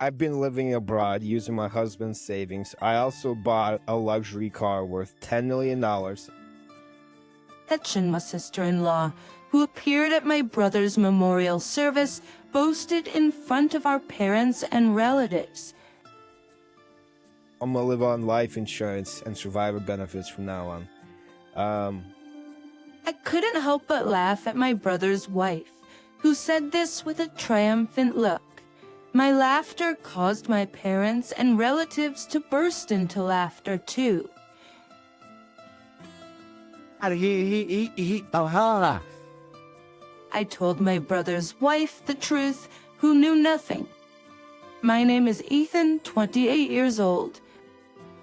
I've been living abroad using my husband's savings. I also bought a luxury car worth $10 million. My sister-in-law, who appeared at my brother's memorial service, boasted in front of our parents and relatives. I'm gonna live on life insurance and survivor benefits from now on. I couldn't help but laugh at my brother's wife, who said this with a triumphant look. My laughter caused my parents and relatives to burst into laughter too. I I told my brother's wife the truth, who knew nothing. My name is Ethan, 28 years old.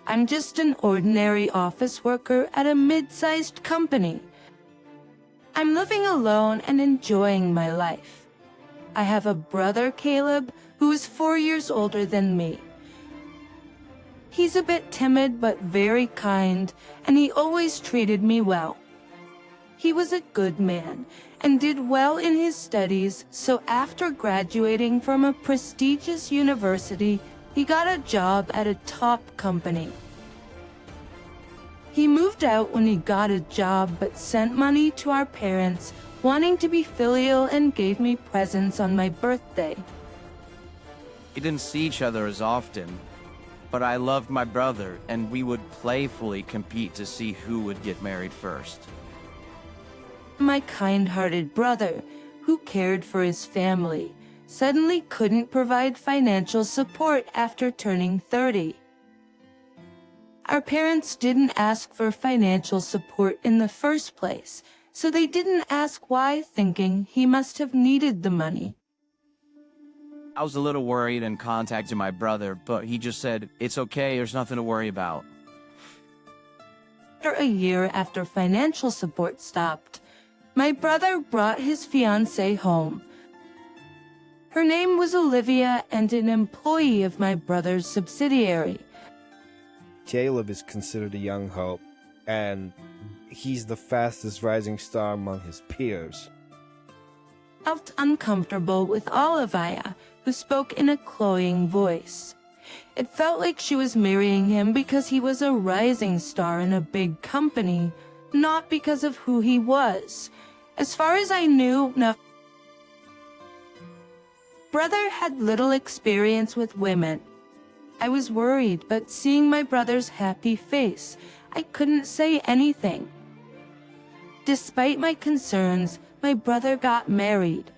I'm just an ordinary office worker at a mid-sized company. I'm living alone and enjoying my life. I have a brother, Caleb, who is 4 years older than me. He's a bit timid but very kind, and he always treated me well. He was a good man and did well in his studies, so after graduating from a prestigious university, he got a job at a top company. He moved out when he got a job but sent money to our parents, wanting to be filial, and gave me presents on my birthday. We didn't see each other as often, but I loved my brother and we would playfully compete to see who would get married first. My kind-hearted brother, who cared for his family, suddenly couldn't provide financial support after turning 30. Our parents didn't ask for financial support in the first place, so they didn't ask why, thinking he must have needed the money. I was a little worried and contacted my brother, but he just said, "It's okay, there's nothing to worry about." After a year after financial support stopped, my brother brought his fiancée home. Her name was Olivia and an employee of my brother's subsidiary. Caleb is considered a young hope, and he's the fastest rising star among his peers. I felt uncomfortable with Olivia, who spoke in a cloying voice. It felt like she was marrying him because he was a rising star in a big company, not because of who he was. As far as I knew, no. Brother had little experience with women. I was worried, but seeing my brother's happy face, I couldn't say anything. Despite my concerns, my brother got married.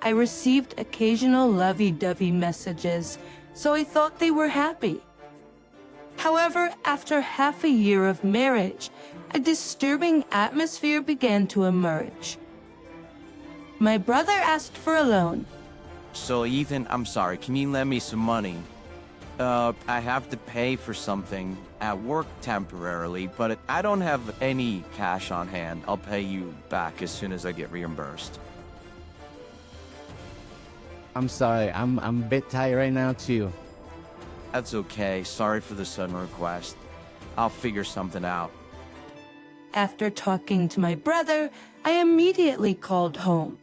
I received occasional lovey-dovey messages, so I thought they were happy. However, after half a year of marriage, a disturbing atmosphere began to emerge. My brother asked for a loan. So Ethan, I'm sorry, can you lend me some money? I have to pay for something at work temporarily, but I don't have any cash on hand. I'll pay you back as soon as I get reimbursed. I'm sorry, I'm a bit tired right now too. That's okay, sorry for the sudden request. I'll figure something out. After talking to my brother, I immediately called home.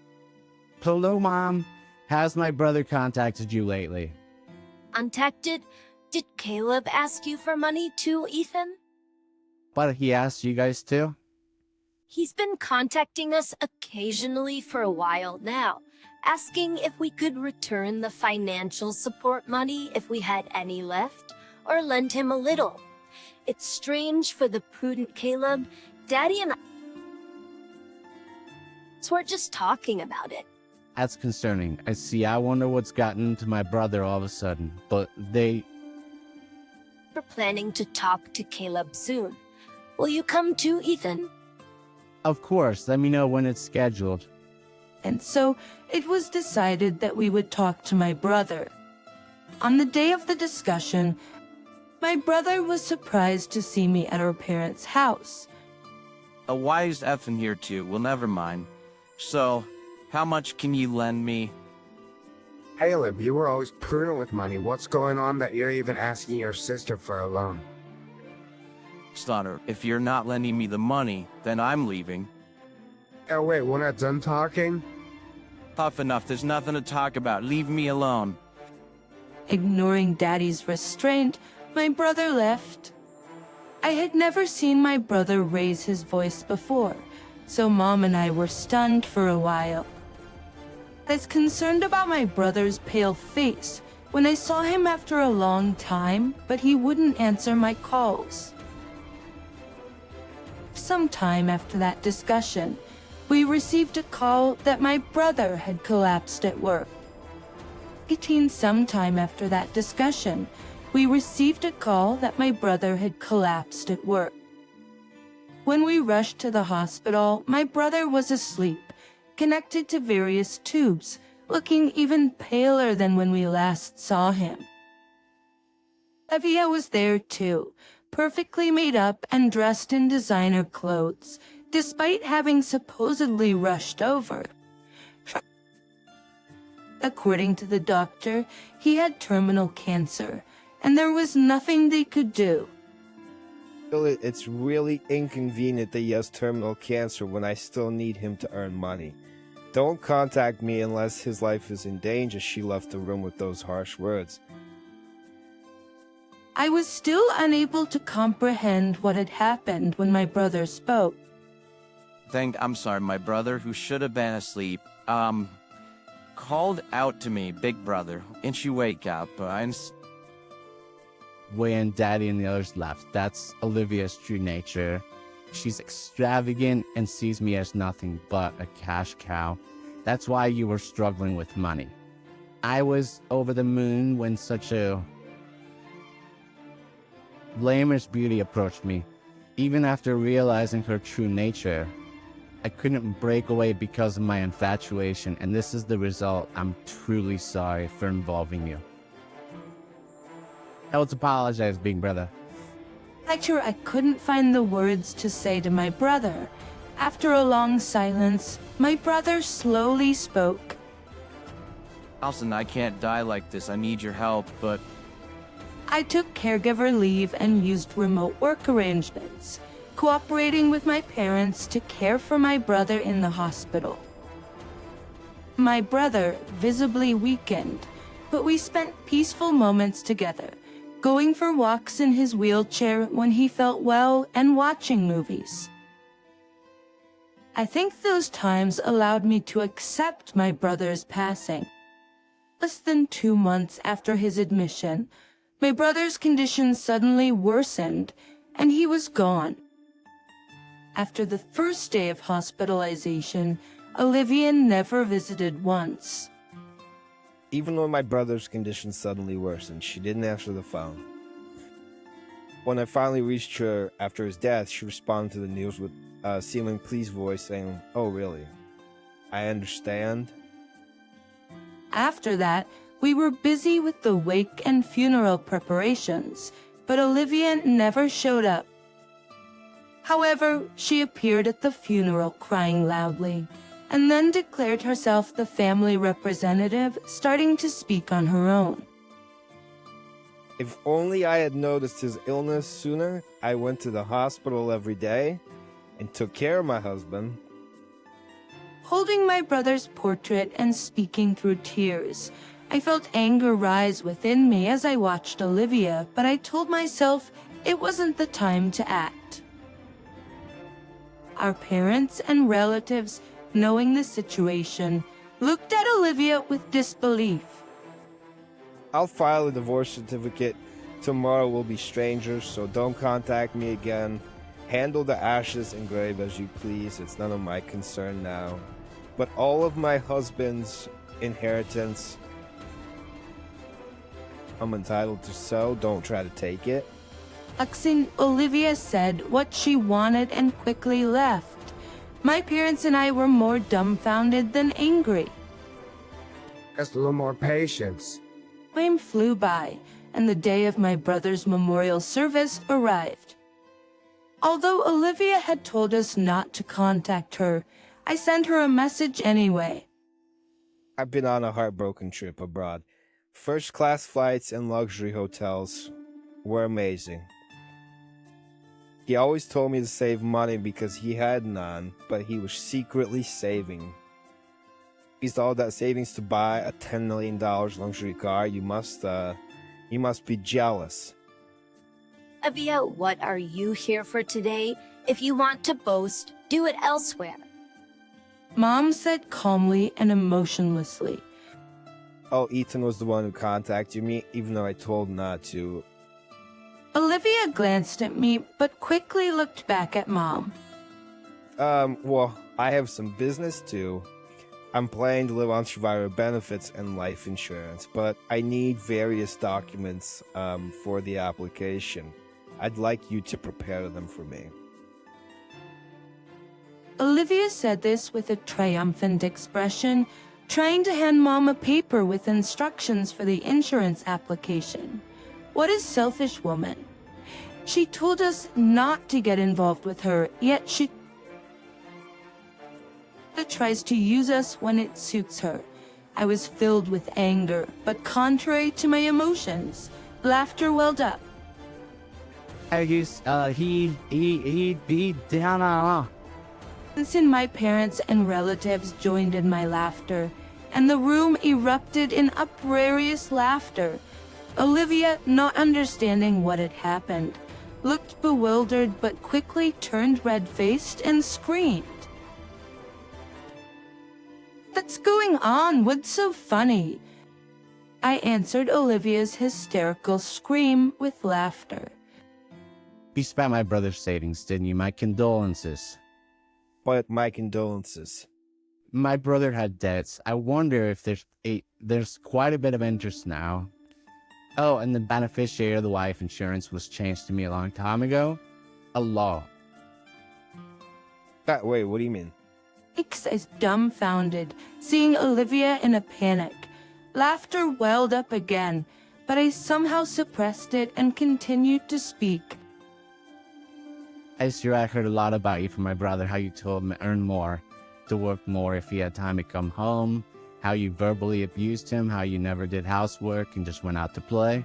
Hello, Mom. Has my brother contacted you lately? Contacted? Did Caleb ask you for money too, Ethan? But he asked you guys too? He's been contacting us occasionally for a while now, asking if we could return the financial support money if we had any left, or lend him a little. It's strange for the prudent Caleb. Daddy and I... So we're just talking about it. That's concerning. I wonder what's gotten into my brother all of a sudden. But We're planning to talk to Caleb soon. Will you come too, Ethan? of course, let me know when it's scheduled. And so it was decided that we would talk to my brother. On the day of the discussion, my brother was surprised to see me at our parents' house. Why is Ethan here too? Well, never mind. So, how much can you lend me? Caleb, you were always prudent with money. What's going on that you're even asking your sister for a loan? Slaughter, if you're not lending me the money, then I'm leaving. Oh wait, we're not done talking? Tough enough, there's nothing to talk about. Leave me alone. Ignoring Daddy's restraint, my brother left. I had never seen my brother raise his voice before, so Mom and I were stunned for a while. I was concerned about my brother's pale face when I saw him after a long time, but he wouldn't answer my calls. Sometime after that discussion, we received a call that my brother had collapsed at work. Sometime after that discussion, we received a call that my brother had collapsed at work. When we rushed to the hospital, my brother was asleep, connected to various tubes, looking even paler than when we last saw him. Olivia was there too, perfectly made up and dressed in designer clothes, despite having supposedly rushed over. According to the doctor, he had terminal cancer, and there was nothing they could do. It's really inconvenient that he has terminal cancer when I still need him to earn money. Don't contact me unless his life is in danger. She left the room with those harsh words. I was still unable to comprehend what had happened when my brother spoke. I'm sorry, my brother, who should have been asleep, called out to me, big brother, and you wake up, When Daddy and the others left, that's Olivia's true nature. She's extravagant and sees me as nothing but a cash cow. That's why you were struggling with money. I was over the moon when such a glamorous beauty approached me. Even after realizing her true nature, I couldn't break away because of my infatuation, and this is the result. I'm truly sorry for involving you. I would apologize, big brother. I couldn't find the words to say to my brother. After a long silence, my brother slowly spoke. Alson, I can't die like this. I need your help, but I took caregiver leave and used remote work arrangements, cooperating with my parents to care for my brother in the hospital. My brother visibly weakened, but we spent peaceful moments together, going for walks in his wheelchair when he felt well and watching movies. I think those times allowed me to accept my brother's passing. Less than 2 months after his admission, my brother's condition suddenly worsened, and he was gone. After the first day of hospitalization, Olivia never visited once. Even when my brother's condition suddenly worsened, she didn't answer the phone. When I finally reached her after his death, she responded to the news with a seeming pleased voice saying, "Oh, really? I understand." After that, we were busy with the wake and funeral preparations, but Olivia never showed up. However, she appeared at the funeral crying loudly, and then declared herself the family representative, starting to speak on her own. If only I had noticed his illness sooner. I went to the hospital every day and took care of my husband. Holding my brother's portrait and speaking through tears, I felt anger rise within me as I watched Olivia, but I told myself it wasn't the time to act. Our parents and relatives, knowing the situation, looked at Olivia with disbelief. I'll file a divorce certificate. Tomorrow we'll be strangers, so don't contact me again. Handle the ashes and grave as you please. It's none of my concern now. But all of my husband's inheritance, I'm entitled to, so don't try to take it. Olivia said what she wanted and quickly left. My parents and I were more dumbfounded than angry. Just a little more patience. Time flew by, and the day of my brother's memorial service arrived. Although Olivia had told us not to contact her, I sent her a message anyway. I've been on a heartbroken trip abroad. First-class flights and luxury hotels were amazing. He always told me to save money because he had none, but he was secretly saving. used all that savings to buy a $10 million luxury car. You must be jealous. Olivia, what are you here for today? If you want to boast, do it elsewhere. Mom said calmly and emotionlessly. Oh, Ethan was the one who contacted me, even though I told not to. Olivia glanced at me, but quickly looked back at Mom. Well, I have some business too. I'm planning to live on survivor benefits and life insurance, but I need various documents, for the application. I'd like you to prepare them for me. Olivia said this with a triumphant expression, trying to hand Mom a paper with instructions for the insurance application. What a selfish woman. She told us not to get involved with her, yet she tries to use us when it suits her. I was filled with anger, but contrary to my emotions, laughter welled up. He'd be down. And my parents and relatives joined in my laughter, and the room erupted in uproarious laughter. Olivia, not understanding what had happened, looked bewildered but quickly turned red-faced and screamed. "What's going on? What's so funny?" I answered Olivia's hysterical scream with laughter. You spent my brother's savings, didn't you? My condolences. But my condolences. My brother had debts. I wonder if there's quite a bit of interest now. Oh, and the beneficiary of the life insurance was changed to me a long time ago. A law. Wait, what do you mean? I was dumbfounded, seeing Olivia in a panic. Laughter welled up again, but I somehow suppressed it and continued to speak. I heard a lot about you from my brother, how you told him to earn more, to work more if he had time to come home, how you verbally abused him, how you never did housework and just went out to play.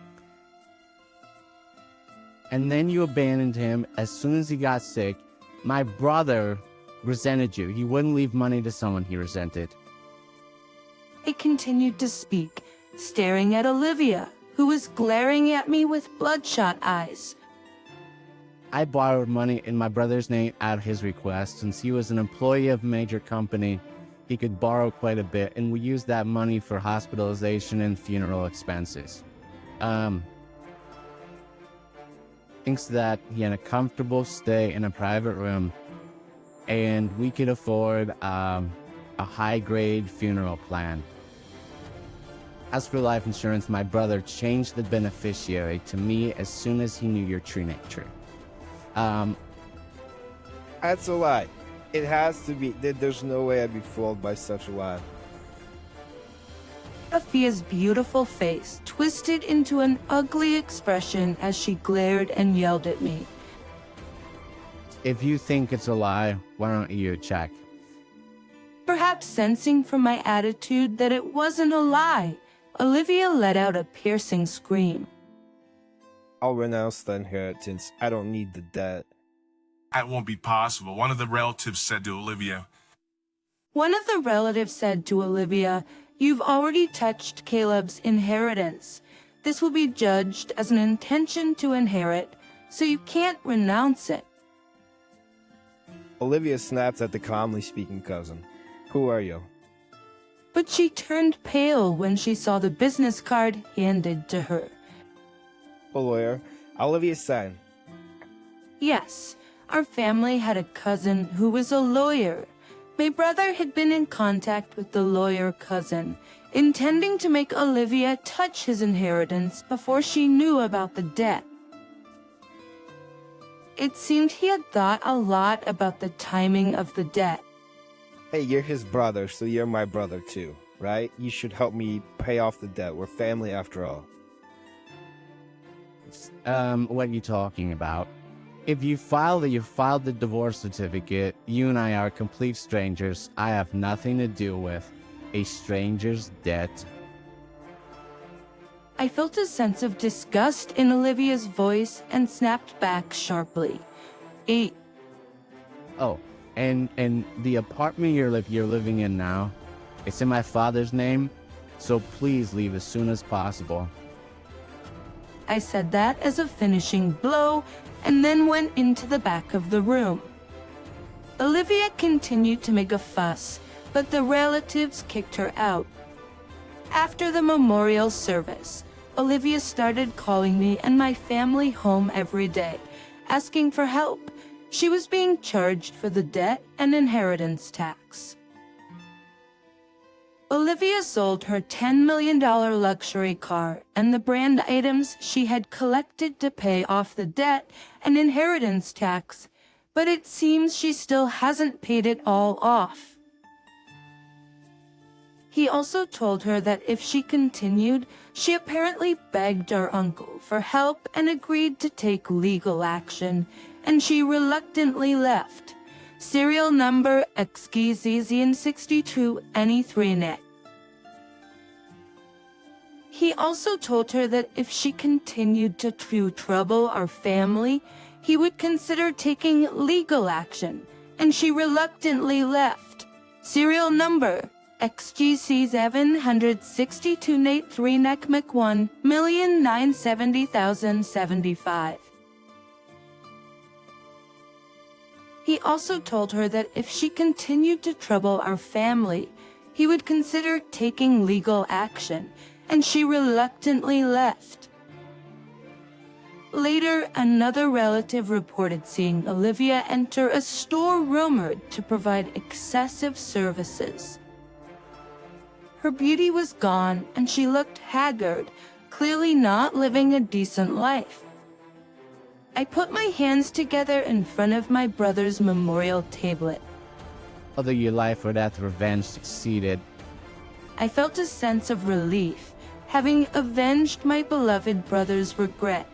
And then you abandoned him as soon as he got sick. My brother resented you. He wouldn't leave money to someone he resented. I continued to speak, staring at Olivia, who was glaring at me with bloodshot eyes. I borrowed money in my brother's name at his request. Since he was an employee of a major company, he could borrow quite a bit, and we used that money for hospitalization and funeral expenses. Thinks that he had a comfortable stay in a private room, and we could afford a high-grade funeral plan. As for life insurance, my brother changed the beneficiary to me as soon as he knew your true nature. That's a lie. It has to be. There's no way I'd be fooled by such a lie. Sophia's beautiful face twisted into an ugly expression as she glared and yelled at me. If you think it's a lie, why don't you check? Perhaps sensing from my attitude that it wasn't a lie, Olivia let out a piercing scream. I'll renounce the inheritance. I don't need the debt. That won't be possible, one of the relatives said to Olivia. One of the relatives said to Olivia, "You've already touched Caleb's inheritance. This will be judged as an intention to inherit, so you can't renounce it." Olivia snapped at the calmly speaking cousin. Who are you? But she turned pale when she saw the business card handed to her. A lawyer. Olivia-san. Yes, our family had a cousin who was a lawyer. My brother had been in contact with the lawyer cousin, intending to make Olivia touch his inheritance before she knew about the debt. It seemed he had thought a lot about the timing of the debt. Hey, you're his brother, so you're my brother too, right? You should help me pay off the debt. We're family after all. What are you talking about? If you filed the divorce certificate, you and I are complete strangers. I have nothing to do with a stranger's debt. I felt a sense of disgust in Olivia's voice and snapped back sharply. Oh, and the apartment you're living in now, It's in my father's name, so please leave as soon as possible. I said that as a finishing blow and then went into the back of the room. Olivia continued to make a fuss, but the relatives kicked her out. After the memorial service, Olivia started calling me and my family home every day, asking for help. She was being charged for the debt and inheritance tax. Olivia sold her $10 million luxury car and the brand items she had collected to pay off the debt and inheritance tax, but it seems she still hasn't paid it all off. He also told her that if she continued, she apparently begged our uncle for help and agreed to take legal action, and she reluctantly left. Serial number XGZZN62NE3net. He also told her that if she continued to trouble our family, he would consider taking legal action, and she reluctantly left. Serial number XGC762Nate3NECMIC1 1,970,075. He also told her that if she continued to trouble our family, he would consider taking legal action, and she reluctantly left. Later, another relative reported seeing Olivia enter a store rumored to provide excessive services. Her beauty was gone, and she looked haggard, clearly not living a decent life. I put my hands together in front of my brother's memorial tablet. Although your life or death revenge succeeded, I felt a sense of relief, having avenged my beloved brother's regret.